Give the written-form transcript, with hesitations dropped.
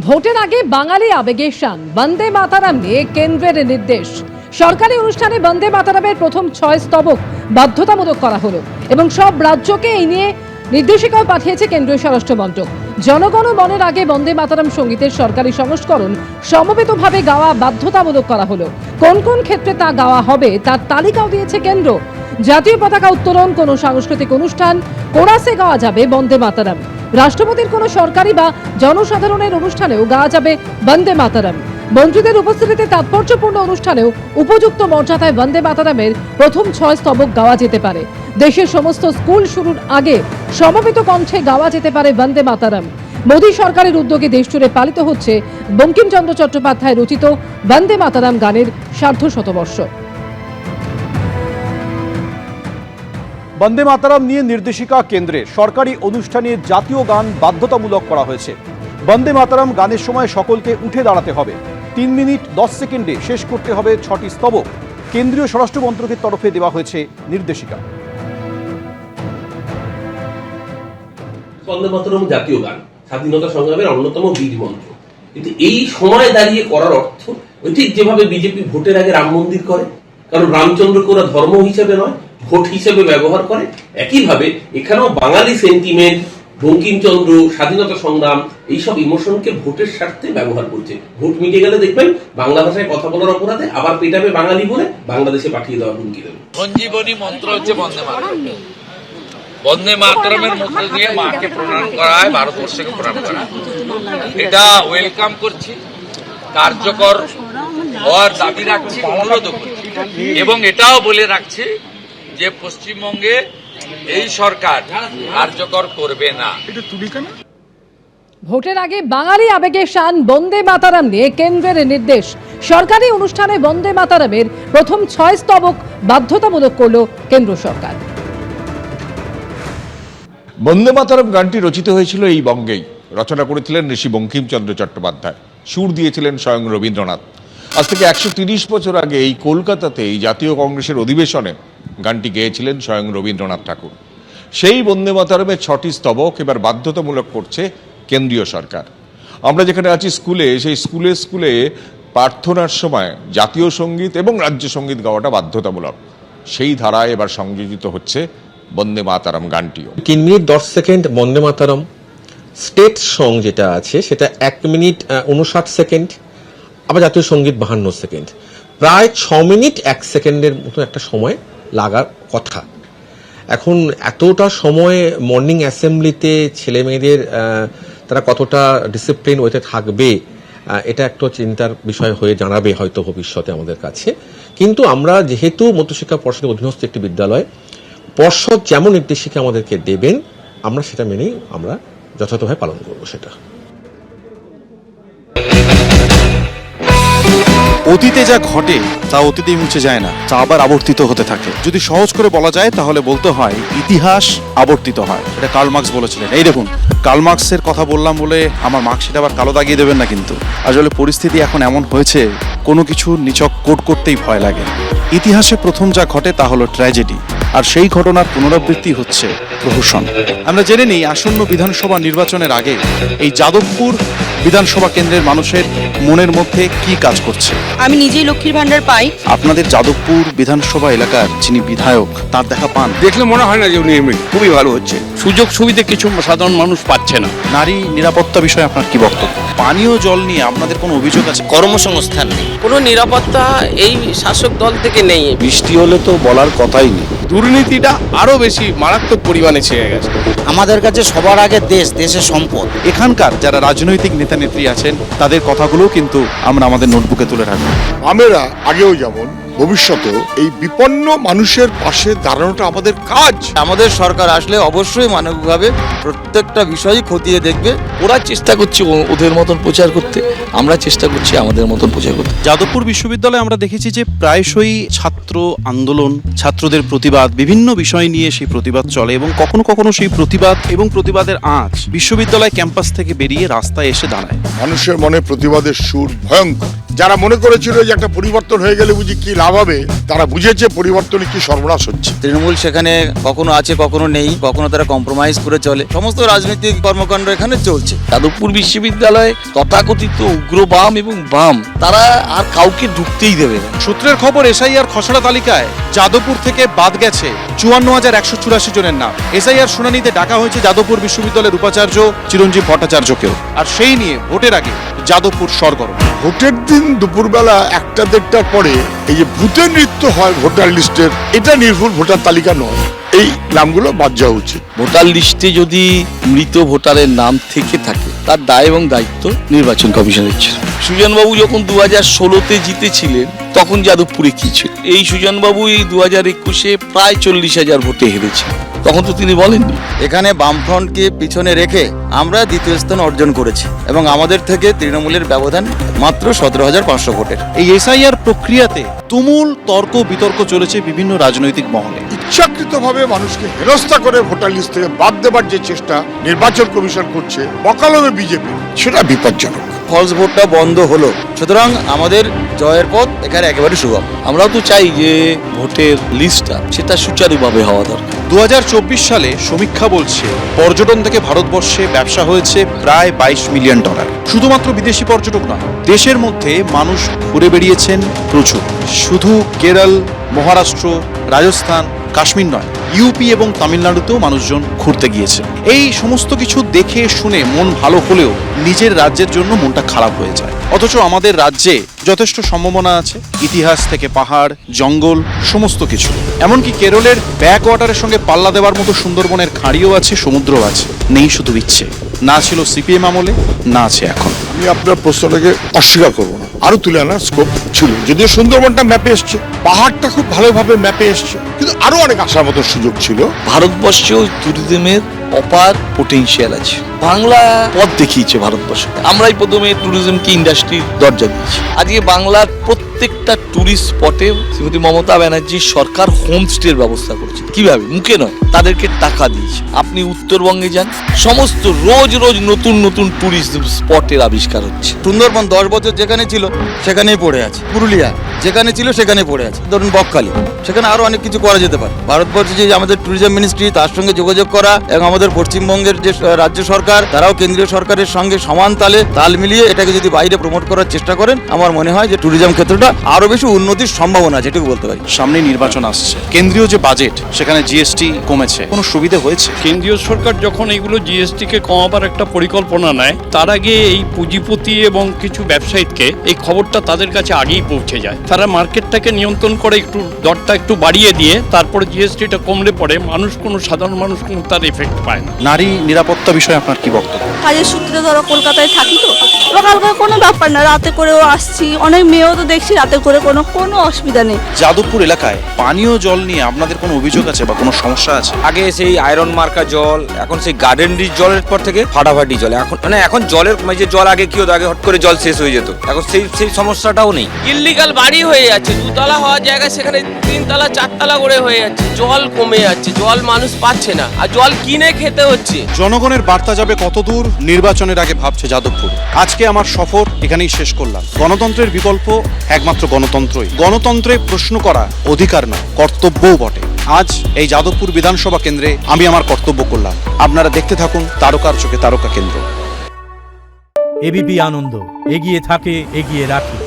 ভোটের আগে বাঙালি আবেগে শান, বন্দে মাতারাম নিয়ে কেন্দ্রের নির্দেশ। সরকারি অনুষ্ঠানে বন্দে মাতারামের প্রথম 6 স্তবক বাধ্যতামূলক করা হলো এবং সব রাজ্যকে এই নিয়ে নির্দেশিকাও পাঠিয়েছে কেন্দ্রীয় স্বরাষ্ট্র মন্ত্রক। জনগণ মনের আগে বন্দে মাতারাম সঙ্গীতের সরকারি সংস্করণ সমবেতভাবে গাওয়া বাধ্যতামূলক করা হলো। কোন কোন ক্ষেত্রে তা গাওয়া হবে তার তালিকাও দিয়েছে কেন্দ্র। জাতীয় পতাকা উত্তোলন, কোনো সাংস্কৃতিক অনুষ্ঠান, কোরাসে গাওয়া যাবে বন্দে মাতারাম। রাষ্ট্রপতির কোনো সরকারি বা জনসাধারণের অনুষ্ঠানেও গাওয়া যাবে বন্দে মাতারাম। মন্ত্রীদের উপস্থিতিতে তাৎপর্যপূর্ণ অনুষ্ঠানেও উপযুক্ত মর্যাদায় বন্দে মাতারামের প্রথম 6 স্তবক গাওয়া যেতে পারে। দেশের সমস্ত স্কুল শুরুর আগে সমবেত কণ্ঠে গাওয়া যেতে পারে বন্দে মাতারাম। মোদী সরকারের উদ্যোগে দেশজুড়ে পালিত হচ্ছে বঙ্কিমচন্দ্র চট্টোপাধ্যায় রচিত বন্দে মাতারাম গানের সার্ধশতবর্ষ। বন্দে মাতারাম নিয়ে নির্দেশিকা কেন্দ্রের। সরকারি অনুষ্ঠানে জাতীয় গান বাধ্যতামূলক করা হয়েছে। বন্দে মাতারাম গানের সময় সকলকে উঠে দাঁড়াতে হবে। 3 মিনিট 10 সেকেন্ডে শেষ করতে হবে 6টি স্তবক। কেন্দ্রীয় স্বরাষ্ট্র মন্ত্রকের তরফে দেওয়া হয়েছে নির্দেশিকা। বন্দে মাতরম জাতীয় গান স্বাধীনতা সংগ্রামের অন্যতম বীজ মন্ত্র, কিন্তু এই সময় দাঁড়িয়ে করার অর্থ ওই ঠিক যেভাবে বিজেপি ভোটের আগে রাম মন্দির করে, কারণ রামচন্দ্রকে ওরা ধর্ম হিসেবে নয় ভোট হিসেবে ব্যবহার করে, একইভাবে এখানেও বাঙালি সেন্টিমেন্ট, বঙ্কিমচন্দ্র, স্বাধীনতা সংগ্রাম, এইসব ইমোশনকে ভোটের স্বার্থে ব্যবহার করছে। ভোট মিটে গেলে দেখবেন বাংলা ভাষায় কথা বলার অপরাধে আবার পেটাবে বাঙালি বলে বাংলাদেশে পাঠিয়ে দেওয়ার হুমকি দেবে। সঞ্জীবনী মন্ত্র হচ্ছে বন্দে মাতরম। বন্দে মাতরমের মধ্যে দিয়ে মাকে প্রণাম করা হয়, ভারতবর্ষকে প্রণাম করা হয়। এটা ওয়েলকাম করছি, কার্যকর হওয়ার দাবি রাখছি, অনুরোধ করছি এবং এটাও বলে রাখছি যে পশ্চিমবঙ্গে এই সরকার কার্যকর করবে না। ভোটের আগে বাঙালি আবেগে শান, বন্দে মাতারাম নিয়ে কেন্দ্রের নির্দেশ। সরকারি অনুষ্ঠানে বন্দে মাতারামের প্রথম 6 স্তবক বাধ্যতামূলক করল কেন্দ্র সরকার। বন্দে মাতরম গানটি রচিত হয়েছিল এই বঙ্গেই। রচনা করেছিলেন ঋষি বঙ্কিমচন্দ্র চট্টোপাধ্যায়, সুর দিয়েছিলেন স্বয়ং রবীন্দ্রনাথ। আজ থেকে 130 বছর আগে এই কলকাতাতে এই জাতীয় কংগ্রেসের অধিবেশনে গানটি গেয়েছিলেন স্বয়ং রবীন্দ্রনাথ ঠাকুর। সেই বন্দে মাতরমের 6টি স্তবক এবার বাধ্যতামূলক করছে কেন্দ্রীয় সরকার। আমরা যেখানে আছি স্কুলে, সেই স্কুলে প্রার্থনার সময় জাতীয় সঙ্গীত এবং রাজ্য সঙ্গীত গাওয়াটা বাধ্যতামূলক। সেই ধারায় এবার সংযোজিত হচ্ছে বন্দে মাতরম গানটিও। 3 মিনিট 10 সেকেন্ড বন্দে মাতরম। স্টেট সং যেটা আছে সেটা 1 মিনিট 59 সেকেন্ড, আবার জাতীয় সঙ্গীত 52 সেকেন্ড। প্রায় 6 মিনিট 1 সেকেন্ডের মতো একটা সময় লাগার কথা। এখন এতটা সময় মর্নিং অ্যাসেম্বলিতে ছেলে মেয়েদের তারা কতটা ডিসিপ্লিন ওইতে থাকবে, এটা একটা চিন্তার বিষয় হয়ে জানাবে হয়তো ভবিষ্যতে আমাদের কাছে। কিন্তু আমরা যেহেতু মধ্যশিক্ষা পর্ষদের অধীনস্থ একটি বিদ্যালয়, পর্ষদ যেমন নির্দেশিকা আমাদেরকে দেবেন আমরা সেটা মেনেই আমরা যথাযথভাবে পালন করব। সেটা অতীতে যা ঘটে তা অতীতেই মুছে যায় না, তা আবার আবর্তিত হতে থাকে। যদি সহজ করে বলা যায় তাহলে বলতে হয় ইতিহাস আবর্তিত হয়। এটা কার্ল মার্কস বলেছিলেন। এই দেখুন, কার্ল মার্কসের কথা বললাম বলে আমার মার্কশিট আবার কালো দাগিয়ে দেবেন না কিন্তু। আসলে পরিস্থিতি এখন এমন হয়েছে কোনো কিছু নিছক কোট করতেই ভয় লাগে। ইতিহাসে প্রথম যা ঘটে তা হলো ট্র্যাজেডি, আর সেই ঘটনার পুনরাবৃত্তি হচ্ছে প্রহসন। আমরা জেনে নিই আসন্ন বিধানসভা নির্বাচনের আগে এই যাদবপুর বিধানসভা কেন্দ্রের মানুষের মনের মধ্যে কি কাজ করছে। আমি নিজেই লক্ষ্মীর ভান্ডার পাই। আপনাদের যাদবপুর বিধানসভা এলাকার যিনি বিধায়ক, তার দেখা পান? দেখলে মনে হয় না যে উনি খুবই ভালো হচ্ছে। সুযোগ সুবিধা কিছু সাধারণ মানুষ পাচ্ছে না। নারী নিরাপত্তা বিষয়ে আপনার কি বক্তব্য? পানীয় জল নিয়ে আপনাদের কোনো অভিযোগ আছে? কর্মসংস্থান নেই, কোনো নিরাপত্তা এই শাসক দল থেকে নেই। বৃষ্টি হলে তো বলার কথাই নেই। দুর্নীতিটা আরো বেশি মারাত্মক পরিমাণে ছেয়ে গেছে। আমাদের কাছে সবার আগে দেশের সম্পদ। এখানকার যারা রাজনৈতিক নেতা নেত্রী আছেন তাদের কথাগুলো কিন্তু আমরা আমাদের নোটবুকে তুলে রাখবো। আমরা আগেও যেমন ভবিষ্যতেও এই বিপন্ন মানুষের পাশে দাঁড়ানোটা আমাদের কাজ। আমাদের সরকার আসলে অবশ্যই মানবিকভাবে প্রত্যেকটা বিষয়ই খতিয়ে দেখবে। ওরা চেষ্টা করছে ওদের মতন প্রচার করতে, আমরা চেষ্টা করছি আমাদের মতন প্রচার করতে। যাদবপুর বিশ্ববিদ্যালয়ে আমরা দেখেছি যে প্রায়শই ছাত্র আন্দোলন, ছাত্রদের প্রতিবাদ, বিভিন্ন বিষয় নিয়ে সেই প্রতিবাদ চলে এবং কখনো কখনো সেই প্রতিবাদ এবং প্রতিবাদের আঁচ বিশ্ববিদ্যালয় ক্যাম্পাস থেকে বেরিয়ে রাস্তায় এসে দাঁড়ায়। মানুষের মনে প্রতিবাদের সুর ভয়ঙ্কর। যারা মনে করেছিল যে একটা পরিবর্তন হয়ে গেলে বুঝি কি লাভ হবে, তারা বুঝেছে পরিবর্তনে কি সর্বনাশ হচ্ছে। তৃণমূল সেখানে কখনো আছে কখনো নেই, কখনো তারা কম্প্রোমাইজ করে চলে, সমস্ত রাজনৈতিক কর্মকাণ্ড এখানে চলছে। যাদবপুর বিশ্ববিদ্যালয়ে তথাকথিত উগ্রবাম এবং বাম তারা আর কাউকে ঢুকতেই দেবে না। সূত্রের খবর, এসআইআর খসড়া তালিকায় যাদবপুর থেকে বাদ গেছে 54,184 জনের নাম। এসআইআর শুনানিতে ডাকা হয়েছে যাদবপুর বিশ্ববিদ্যালয়ের উপাচার্য চিরঞ্জীব ভট্টাচার্যকেও, আর সেই নিয়ে ভোটের আগে যাদবপুর সরগরম। ভোটের দিন দুপুরবেলা 1-1:30টার পরে এই যে ভূতের নৃত্য হয় ভোটার লিস্টের, এটা নির্ভুল ভোটার তালিকা নয়, এই নামগুলো বাদ যাওয়া উচিত। ভোটার লিস্টে যদি মৃত ভোটারের নাম থেকে থাকে তার দায় এবং দায়িত্ব নির্বাচন কমিশনের ছিল। সুজনবাবু যখন 2016-তে জিতেছিলেন তখন যাদবপুরে কি ছিল? এই সুজনবাবু এই 2021-এ প্রায় 40,000 ভোটে হেরেছেন, তখন তো তিনি বলেননি। এখানে বামফ্রন্টকে পিছনে রেখে আমরা দ্বিতীয় স্থান অর্জন করেছি এবং আমাদের থেকে তৃণমূলের ব্যবধান মাত্র 17,500 ভোটের। এই এসআইআর প্রক্রিয়াতে তুমুল তর্ক বিতর্ক চলেছে বিভিন্ন রাজনৈতিক মহলে। ইচ্ছাকৃতভাবে মানুষকে হেনস্থা করে ভোটার লিস্ট থেকে বাদ দেবার যে চেষ্টা নির্বাচন কমিশন করছে বকালমে বিজেপি, সেটা বিপজ্জনক। ফলস ভোটটা বন্ধ হলো, সুতরাং আমাদের জয়ের পথ এখানে একেবারে সুগম। আমরাও তো চাই যে ভোটের লিস্টটা সেটা সুচারুভাবে হওয়া দরকার। 2024 সালে সমীক্ষা বলছে পর্যটন থেকে ভারতবর্ষে ব্যবসা হয়েছে প্রায় $22 মিলিয়ন। শুধুমাত্র বিদেশি পর্যটক নয়, দেশের মধ্যে মানুষ ঘুরে বেরিয়েছেন প্রচুর। শুধু কেরল, মহারাষ্ট্র, রাজস্থান, কাশ্মীর নয়, ইউপি এবং তামিলনাড়ুতেও মানুষজন ঘুরতে গিয়েছে। এই সমস্ত কিছু দেখে শুনে মন ভালো হলেও নিজের রাজ্যের জন্য মনটা খারাপ হয়ে যায়। অথচ আমাদের রাজ্যে যথেষ্ট সম্ভাবনা আছে, ইতিহাস থেকে পাহাড়, জঙ্গল, সমস্ত কিছু। এমনকি কেরলের ব্যাক ওয়াটারের সঙ্গে পাল্লা দেওয়ার মতো সুন্দরবনের খাঁড়িও আছে, সমুদ্রও আছে। নেই শুধু ইচ্ছে, না ছিল সিপিএম আমলে, না আছে এখন। আমি আপনার প্রশ্নটাকে অস্বীকার করবো না, আরো তুলে আনার স্কোপ ছিল। যদিও সুন্দরবনটা ম্যাপে এসছে, পাহাড়টা খুব ভালোভাবে ম্যাপে এসছে, কিন্তু আরো অনেক আসার মতো সুযোগ ছিল। ভারতবর্ষেও ট্যুরিজমের অপার পোটেনশিয়াল আছে। বাংলা পথ দেখিয়েছে ভারতবর্ষ। আমরাই প্রথমে ট্যুরিজমকে ইন্ডাস্ট্রির দরজা দিয়েছি। আজকে বাংলার প্রত্যেকটা ট্যুরিস্ট স্পটে শ্রীমতী মমতা ব্যানার্জি সরকার হোমস্টের ব্যবস্থা করেছে। কিভাবে? মুখে নয়, তাদেরকে টাকা দিয়েছে। আপনি উত্তরবঙ্গে যান, সমস্ত রোজ রোজ নতুন নতুন ট্যুরিস্ট স্পটের আবিষ্কার হচ্ছে। সুন্দরবন 10 বছর যেখানে ছিল সেখানেই পড়ে আছে। পুরুলিয়া যেখানে ছিল সেখানে পড়ে আছে। ধরুন বকখালি, সেখানে আরো অনেক কিছু করা যেতে পারে। ভারতবর্ষে যে আমাদের ট্যুরিজম মিনিস্ট্রি, তার সঙ্গে যোগাযোগ করা, এবং আমাদের পশ্চিমবঙ্গের যে রাজ্য সরকার, তারাও কেন্দ্রীয় সরকারের সঙ্গে সমান তাল মিলিয়ে এটাকে যদি বাইরে প্রমোট করার চেষ্টা করেন, আমার মনে হয় যে ট্যুরিজম ক্ষেত্রটা আরো বেশি উন্নতির সম্ভাবনা আছে, এটুকু বলতে পারি। সামনে নির্বাচন আসছে, কেন্দ্রীয় যে বাজেট সেখানে জিএসটি কমেছে, কোনো সুবিধা হয়েছে? কেন্দ্রীয় সরকার যখন এইগুলো জিএসটি কে কমাবার একটা পরিকল্পনা নেয়, তার আগে এই পুঁজিপতি এবং কিছু ব্যবসায়ীকে এই খবরটা তাদের কাছে আগেই পৌঁছে যায়। তারা মার্কেটটাকে নিয়ন্ত্রণ করে একটু দরটা একটু বাড়িয়ে দিয়ে তারপরে জিএসটিটা কমলে পরে মানুষ, কোনো সাধারণ মানুষ কোনো তার এফেক্ট পায় না। নারী নিরাপত্তা বিষয়ে আপনার কি বক্তব্য? কাজের সূত্রে ধরো কলকাতায় থাকি, তো সকাল করে কোনো ব্যাপার না, রাতে করেও আসছি, অনেক মেয়েও তো দেখছি রাতে করে, কোনো অসুবিধা নেই। যাদবপুর এলাকায় পানীয় জল নিয়ে আপনাদের কোনো অভিযোগ আছে বা কোনো সমস্যা আছে? আগে সেই আয়রন মার্কা জল, এখন সেই গার্ডেন রিচ জলের পর থেকে ফাটাফাটি জল। এখন জলের যে জল আগে কি হতো, আগে হট করে জল শেষ হয়ে যেত, এখন সেই সমস্যাটাও নেই। ইল্লিগাল বাড়ি হয়ে যাচ্ছে, 2 তলা হওয়ার জায়গায় সেখানে 3 তলা 4 তলা করে হয়ে যাচ্ছে। জল কমে যাচ্ছে, জল মানুষ পাচ্ছে না, আর জল কিনে খেতে হচ্ছে। জনগণের বার্তা যাবে কতদূর, নির্বাচনের আগে ভাবছে যাদবপুর। আজকে আমার সফর এখানেই শেষ করলাম। গণতন্ত্রের বিকল্প একমাত্র গণতন্ত্রই। গণতন্ত্রে প্রশ্ন করা অধিকার নয়, কর্তব্যও বটে। আজ এই যাদবপুর বিধানসভা কেন্দ্রে আমি আমার কর্তব্য করলাম। আপনারা দেখতে থাকুন তারকার চোখে তারকা কেন্দ্র। এবিপি আনন্দ, এগিয়ে থাকে, এগিয়ে রাখে।